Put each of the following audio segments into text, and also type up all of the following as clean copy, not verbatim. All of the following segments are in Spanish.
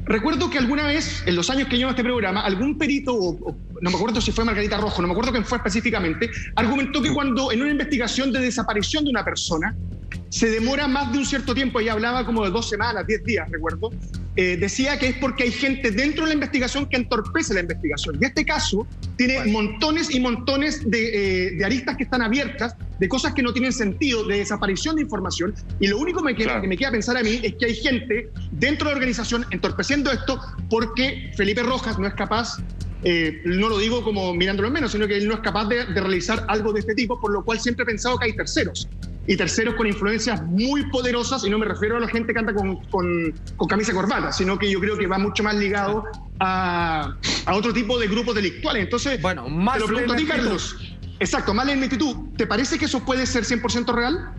Recuerdo que alguna vez, en los años que llevo este programa, algún perito, no me acuerdo si fue Margarita Rojo, no me acuerdo quién fue específicamente, argumentó que cuando en una investigación de desaparición de una persona se demora más de un cierto tiempo, ella hablaba como de 2 semanas, 10 días, recuerdo, decía que es porque hay gente dentro de la investigación que entorpece la investigación. Y este caso tiene montones y montones de aristas que están abiertas, de cosas que no tienen sentido, de desaparición de información, y lo único que me queda pensar a mí es que hay gente dentro de la organización entorpeciendo esto porque Felipe Rojas no es capaz, no lo digo como mirándolo en menos, sino que él no es capaz de realizar algo de este tipo, por lo cual siempre he pensado que hay terceros. Y terceros con influencias muy poderosas, y no me refiero a la gente que anda con camisa y corbata, sino que yo creo que va mucho más ligado a otro tipo de grupos delictuales. Entonces, bueno, más te lo pregunto a ti, Carlos. Exacto, más la ineptitud. ¿Te parece que eso puede ser 100% real?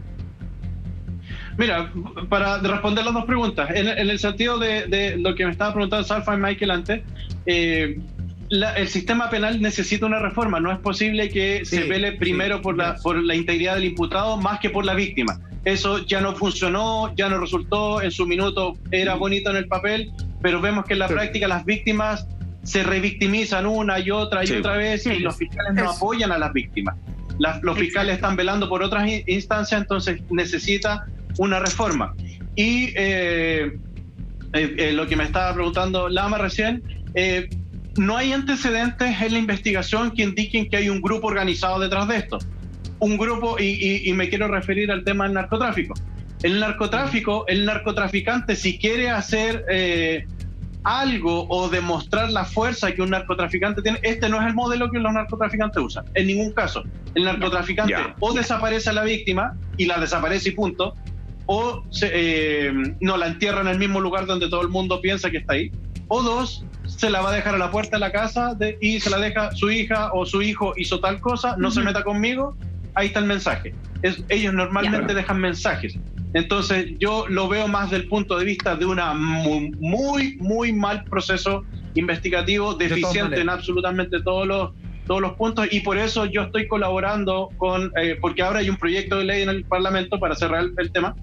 Mira, para responder las dos preguntas, en el sentido de lo que me estaba preguntando Salfa y Michael antes, el sistema penal necesita una reforma. No es posible que se vele primero por la integridad del imputado más que por la víctima. Eso ya no funcionó, ya no resultó, en su minuto era bonito en el papel, pero vemos que en la práctica las víctimas se revictimizan una y otra vez, y los fiscales no apoyan a las víctimas. Los fiscales están velando por otras instancias, entonces necesita una reforma. Y lo que me estaba preguntando Lama recién, no hay antecedentes en la investigación que indiquen que hay un grupo organizado detrás de esto. Un grupo, y me quiero referir al tema del narcotráfico. El narcotraficante, si quiere hacer algo o demostrar la fuerza que un narcotraficante tiene, este no es el modelo que los narcotraficantes usan, en ningún caso. El narcotraficante o desaparece a la víctima y la desaparece y punto, o no la entierra en el mismo lugar donde todo el mundo piensa que está ahí, o dos, se la va a dejar a la puerta de la casa y se la deja su hija o su hijo hizo tal cosa, no se meta conmigo, ahí está el mensaje. Ellos normalmente dejan mensajes. Entonces yo lo veo más del punto de vista de una muy mal proceso investigativo, deficiente en absolutamente todos los puntos, y por eso yo estoy colaborando porque ahora hay un proyecto de ley en el Parlamento, para cerrar el tema,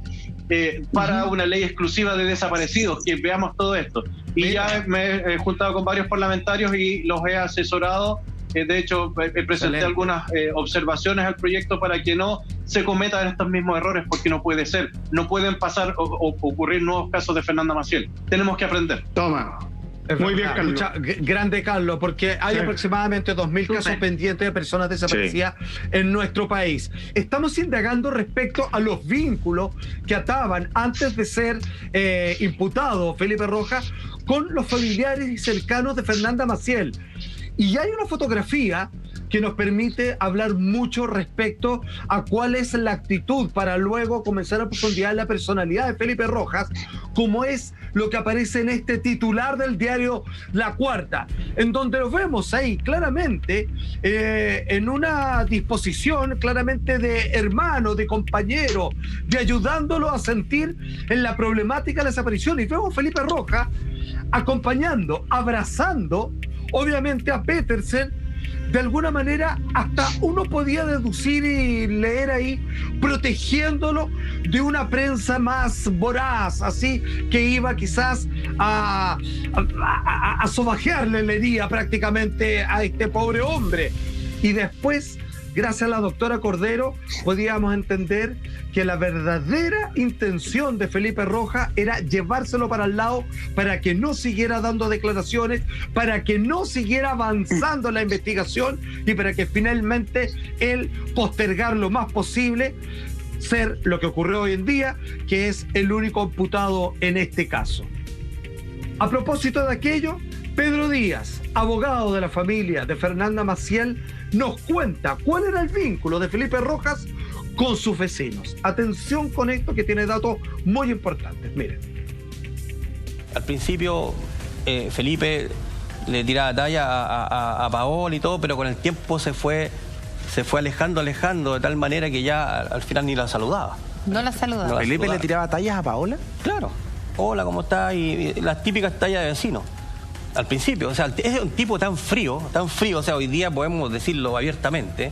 para una ley exclusiva de desaparecidos, que veamos todo esto. Y ya me he juntado con varios parlamentarios y los he asesorado. De hecho, presenté algunas observaciones al proyecto para que no se cometan estos mismos errores, porque no puede ser. No pueden pasar o ocurrir nuevos casos de Fernanda Maciel. Tenemos que aprender. Toma. Muy bien, Carlos. Grande, Carlos, porque hay aproximadamente 2.000 casos pendientes de personas desaparecidas en nuestro país. Estamos indagando respecto a los vínculos que ataban antes de ser imputado Felipe Rojas con los familiares y cercanos de Fernanda Maciel. Y hay una fotografía que nos permite hablar mucho respecto a cuál es la actitud para luego comenzar a profundizar la personalidad de Felipe Rojas, como es lo que aparece en este titular del diario La Cuarta, en donde lo vemos ahí claramente en una disposición claramente de hermano, de compañero, de ayudándolo a sentir en la problemática de la desaparición. Y vemos a Felipe Rojas acompañando, abrazando, obviamente, a Petersen. De alguna manera, hasta uno podía deducir y leer ahí, protegiéndolo de una prensa más voraz, así que iba quizás a sobajearle la herida prácticamente a este pobre hombre. Y después, gracias a la doctora Cordero, podíamos entender que la verdadera intención de Felipe Rojas era llevárselo para el lado, para que no siguiera dando declaraciones, para que no siguiera avanzando la investigación y para que finalmente él postergar lo más posible ser lo que ocurrió hoy en día, que es el único imputado en este caso. A propósito de aquello, Pedro Díaz, abogado de la familia de Fernanda Maciel, nos cuenta cuál era el vínculo de Felipe Rojas con sus vecinos. Atención con esto, que tiene datos muy importantes. Miren. Al principio Felipe le tiraba talla a Paola y todo, pero con el tiempo se fue alejando de tal manera que ya al final ni la saludaba. No la saludaba. ¿Felipe le tiraba tallas a Paola? Claro. Hola, ¿cómo estás? Y las típicas tallas de vecino. Al principio, o sea, es un tipo tan frío, o sea, hoy día podemos decirlo abiertamente,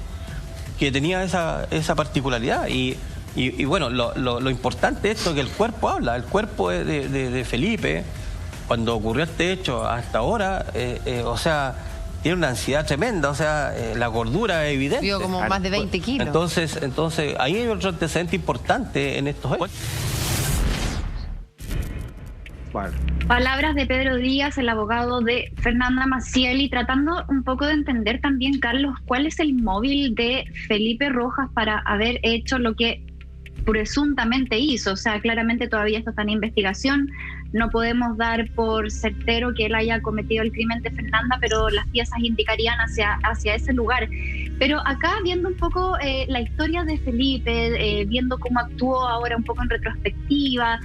que tenía esa particularidad. Y bueno, lo importante es esto, que el cuerpo habla, el cuerpo de Felipe cuando ocurrió este hecho hasta ahora, o sea, tiene una ansiedad tremenda, o sea, la gordura es evidente. Vio como más de 20 kilos. Entonces, ahí hay otro antecedente importante en estos hechos. Bueno. Palabras de Pedro Díaz, el abogado de Fernanda Maciel, y tratando un poco de entender también, Carlos, cuál es el móvil de Felipe Rojas para haber hecho lo que presuntamente hizo. O sea, claramente todavía esto está en investigación, no podemos dar por certero que él haya cometido el crimen de Fernanda, pero las piezas indicarían hacia ese lugar. Pero acá, viendo un poco la historia de Felipe, viendo cómo actuó ahora un poco en retrospectiva,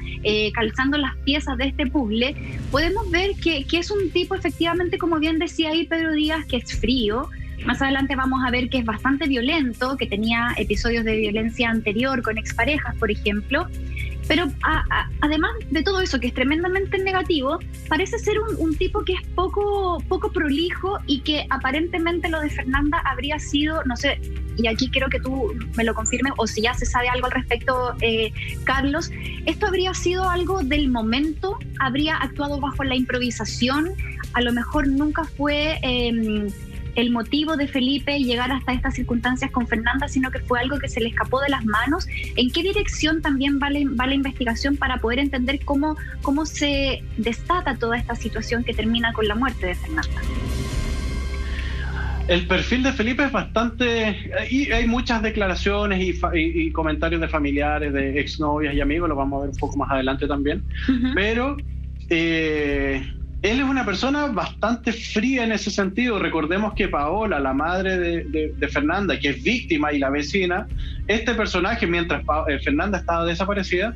calzando las piezas de este puzzle, podemos ver que es un tipo, efectivamente, como bien decía ahí Pedro Díaz, que es frío. Más adelante vamos a ver que es bastante violento, que tenía episodios de violencia anterior con exparejas, por ejemplo. Pero además de todo eso, que es tremendamente negativo, parece ser un tipo que es poco prolijo, y que aparentemente lo de Fernanda habría sido, no sé, y aquí quiero que tú me lo confirmes, o si ya se sabe algo al respecto, Carlos, esto habría sido algo del momento, habría actuado bajo la improvisación, a lo mejor nunca fue el motivo de Felipe llegar hasta estas circunstancias con Fernanda, sino que fue algo que se le escapó de las manos. ¿En qué dirección también va la investigación para poder entender cómo se destata toda esta situación que termina con la muerte de Fernanda? El perfil de Felipe es bastante... Y hay muchas declaraciones y comentarios de familiares, de exnovias y amigos, lo vamos a ver un poco más adelante también. Uh-huh. Pero... él es una persona bastante fría en ese sentido. Recordemos que Paola, la madre de Fernanda, que es víctima y la vecina, este personaje, mientras Fernanda estaba desaparecida,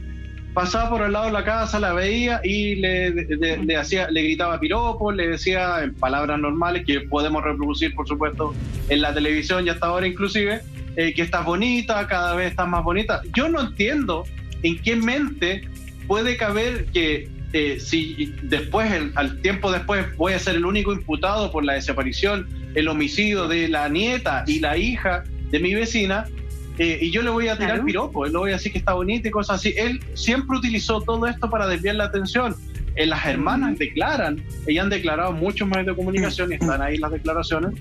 pasaba por al lado de la casa, la veía y le gritaba piropos, le decía en palabras normales que podemos reproducir, por supuesto, en la televisión y hasta ahora inclusive, que estás bonita, cada vez estás más bonita. Yo no entiendo en qué mente puede caber que si después, al tiempo después, voy a ser el único imputado por la desaparición, el homicidio de la nieta y la hija de mi vecina, y yo le voy a tirar piropo, le voy a decir que está bonita y cosas así. Él siempre utilizó todo esto para desviar la atención. Las hermanas declaran, ellas han declarado muchos medios de comunicación y están ahí las declaraciones,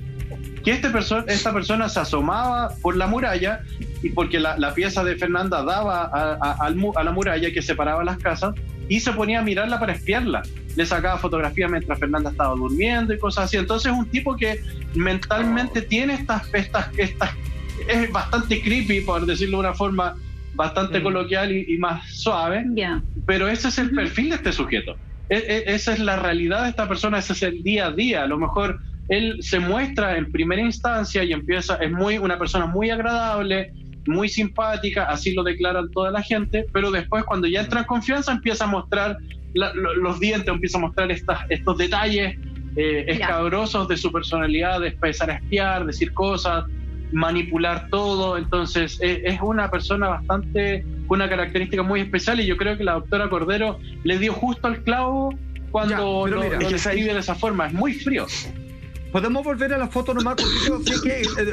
que esta persona se asomaba por la muralla, y porque la pieza de Fernanda daba a la muralla que separaba las casas, y se ponía a mirarla para espiarla. Le sacaba fotografías mientras Fernanda estaba durmiendo y cosas así. Entonces es un tipo que mentalmente tiene estas es bastante creepy, por decirlo de una forma bastante coloquial y más suave. Pero ese es el perfil de este sujeto. Esa es la realidad de esta persona, ese es el día a día. A lo mejor él se muestra en primera instancia y es una persona muy agradable, muy simpática, así lo declaran toda la gente, pero después, cuando ya entra en confianza, empieza a mostrar los dientes, empieza a mostrar estos detalles escabrosos de su personalidad, de empezar a espiar, decir cosas, manipular todo. Entonces es una persona bastante, con una característica muy especial, y yo creo que la doctora Cordero le dio justo al clavo cuando lo describe de esa forma. Es muy frío. Podemos volver a la foto nomás,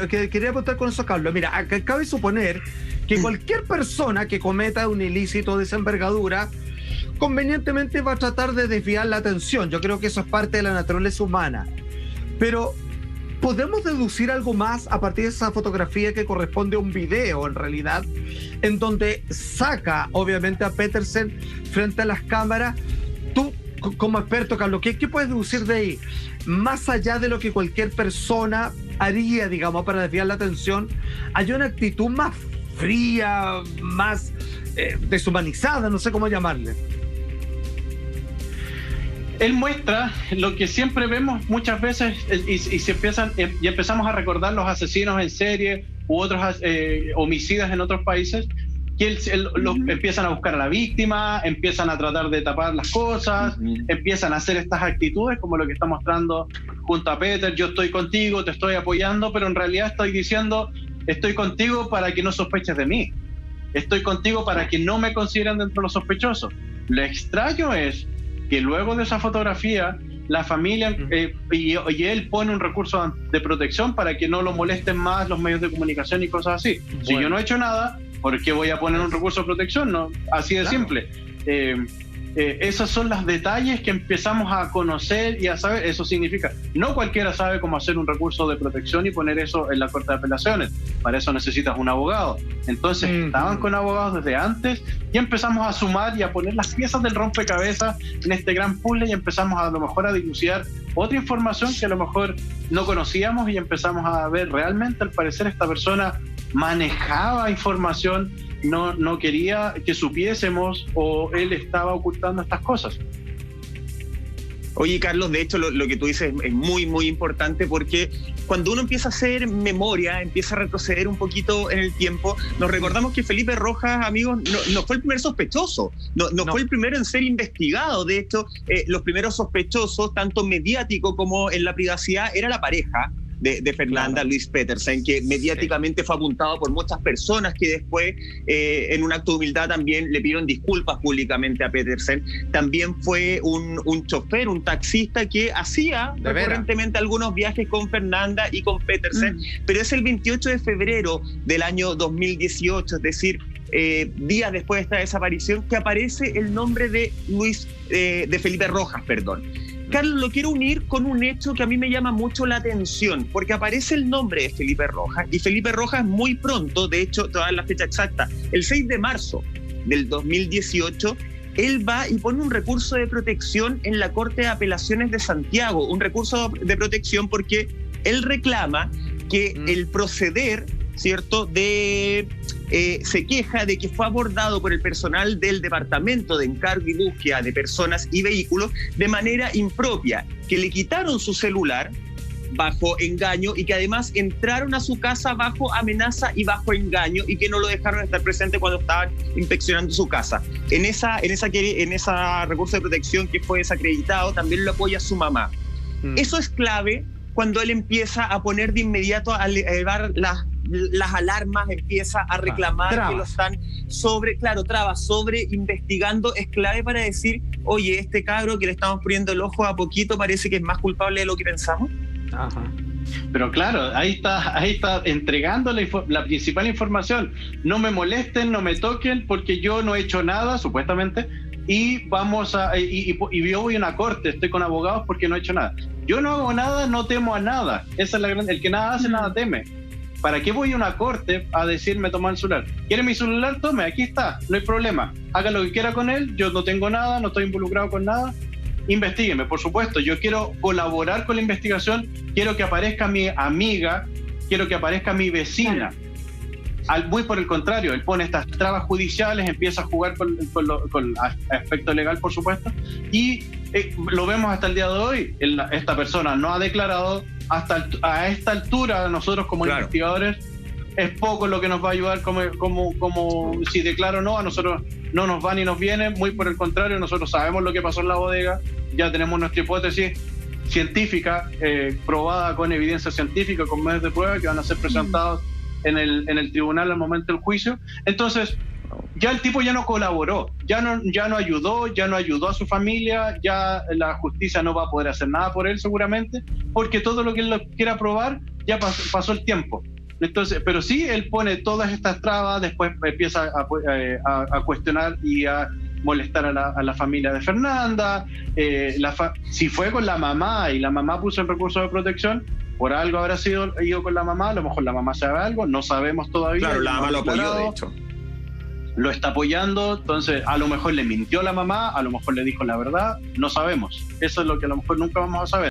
que quería apuntar con eso, Carlos. Mira, acá cabe suponer que cualquier persona que cometa un ilícito de esa envergadura convenientemente va a tratar de desviar la atención. Yo creo que eso es parte de la naturaleza humana. Pero ¿podemos deducir algo más a partir de esa fotografía que corresponde a un video, en realidad, en donde saca, obviamente, a Petersen frente a las cámaras? Tú, como experto, Carlos, ¿qué puedes deducir de ahí? Más allá de lo que cualquier persona haría, digamos, para desviar la atención, hay una actitud más fría, más deshumanizada, no sé cómo llamarle. Él muestra lo que siempre vemos muchas veces, y empezamos a recordar los asesinos en serie u otros homicidas en otros países, que empiezan a buscar a la víctima, empiezan a tratar de tapar las cosas, empiezan a hacer estas actitudes como lo que está mostrando junto a Peter. Yo estoy contigo, te estoy apoyando, pero en realidad estoy diciendo, estoy contigo para que no sospeches de mí, estoy contigo para que no me consideren dentro de los sospechosos. Lo extraño es que luego de esa fotografía, la familia y él pone un recurso de protección para que no lo molesten más los medios de comunicación y cosas así. Bueno. Si yo no he hecho nada, ¿por qué voy a poner un recurso de protección? No, así de simple. esos son los detalles que empezamos a conocer y a saber. Eso significa, no cualquiera sabe cómo hacer un recurso de protección y poner eso en la Corte de Apelaciones. Para eso necesitas un abogado. Entonces estaban con abogados desde antes y empezamos a sumar y a poner las piezas del rompecabezas en este gran puzzle y empezamos a lo mejor a dilucidar otra información que a lo mejor no conocíamos y empezamos a ver realmente, al parecer, esta persona manejaba información, no quería que supiésemos, o él estaba ocultando estas cosas. Oye, Carlos, de hecho lo que tú dices es muy, muy importante, porque cuando uno empieza a hacer memoria, empieza a retroceder un poquito en el tiempo, nos recordamos que Felipe Rojas, amigos, no fue el primer sospechoso, no fue el primero en ser investigado. De hecho, los primeros sospechosos, tanto mediático como en la privacidad, era la pareja de Fernanda, claro. Luis Petersen, que mediáticamente fue apuntado por muchas personas que después, en un acto de humildad, también le pidieron disculpas públicamente a Petersen. También fue un chofer, un taxista que hacía recurrentemente algunos viajes con Fernanda y con Petersen, pero es el 28 de febrero del año 2018, es decir, días después de esta desaparición, que aparece el nombre de Felipe Rojas, perdón. Carlos, lo quiero unir con un hecho que a mí me llama mucho la atención, porque aparece el nombre de Felipe Rojas, y Felipe Rojas muy pronto, de hecho, te voy a dar la fecha exacta, el 6 de marzo del 2018, él va y pone un recurso de protección en la Corte de Apelaciones de Santiago, un recurso de protección porque él reclama que el proceder, ¿cierto?, se queja de que fue abordado por el personal del Departamento de Encargo y Búsqueda de Personas y Vehículos de manera impropia, que le quitaron su celular bajo engaño y que además entraron a su casa bajo amenaza y bajo engaño y que no lo dejaron estar presente cuando estaban inspeccionando su casa. En esa recurso de protección que fue desacreditado, también lo apoya su mamá. Eso es clave cuando él empieza a poner de inmediato a elevar las alarmas, empieza a reclamar que lo están sobre investigando. Es clave para decir, oye, este cabro que le estamos poniendo el ojo a poquito parece que es más culpable de lo que pensamos. Ajá. Pero claro, ahí está entregando la principal información. No me molesten, no me toquen, porque yo no he hecho nada, supuestamente, y yo voy a una corte, estoy con abogados porque no he hecho nada. Yo no hago nada, no temo a nada. Esa es el que nada hace, nada teme. ¿Para qué voy a una corte a decirme toma el celular? ¿Quiere mi celular? Tome, aquí está, no hay problema. Haga lo que quiera con él, yo no tengo nada, no estoy involucrado con nada. Investígueme, por supuesto, yo quiero colaborar con la investigación, quiero que aparezca mi amiga, quiero que aparezca mi vecina. Muy por el contrario, él pone estas trabas judiciales, empieza a jugar con el aspecto legal, por supuesto, y lo vemos hasta el día de hoy. Esta persona no ha declarado. A esta altura, nosotros como investigadores, es poco lo que nos va a ayudar como si declaro o no, a nosotros no nos va ni nos viene, muy por el contrario, nosotros sabemos lo que pasó en la bodega, ya tenemos nuestra hipótesis científica, probada con evidencia científica, con medios de prueba que van a ser presentados en el tribunal al momento del juicio. Entonces, ya el tipo ya no colaboró, ya no ayudó a su familia, ya la justicia no va a poder hacer nada por él seguramente, porque todo lo que él quiera probar ya pasó el tiempo. Entonces, pero sí, él pone todas estas trabas, después empieza a cuestionar y a molestar a la familia de Fernanda. Si fue con la mamá y la mamá puso el recurso de protección, por algo habrá ido con la mamá, a lo mejor la mamá sabe algo, no sabemos todavía. Claro, la mamá lo apoyó, de hecho. Lo está apoyando, entonces a lo mejor le mintió la mamá, a lo mejor le dijo la verdad, no sabemos. Eso es lo que a lo mejor nunca vamos a saber.